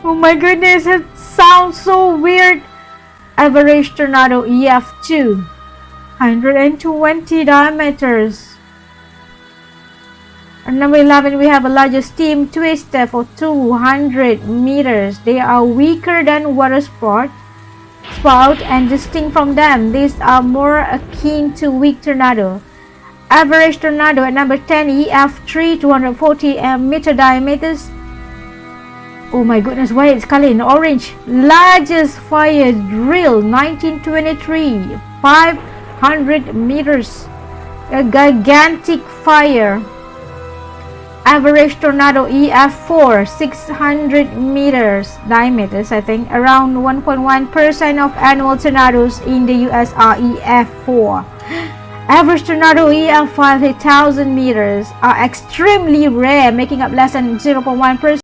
Oh my goodness, it sounds so weird. Average tornado EF2, 120 diameters. And number 11, we have a larger steam twister for 200 meters. They are weaker than water spout and distinct from them. These are more akin to weak tornado. Average tornado at number 10, EF3, 240 meter diameters. Oh my goodness, why it's color in orange? Largest fire drill, 1923, 500 meters. A gigantic fire. Average tornado EF4, 600 meters diameters, I think. Around 1.1% of annual tornadoes in the US are EF4. Average tornado EF5, 1,000 meters, are extremely rare, making up less than 0.1%.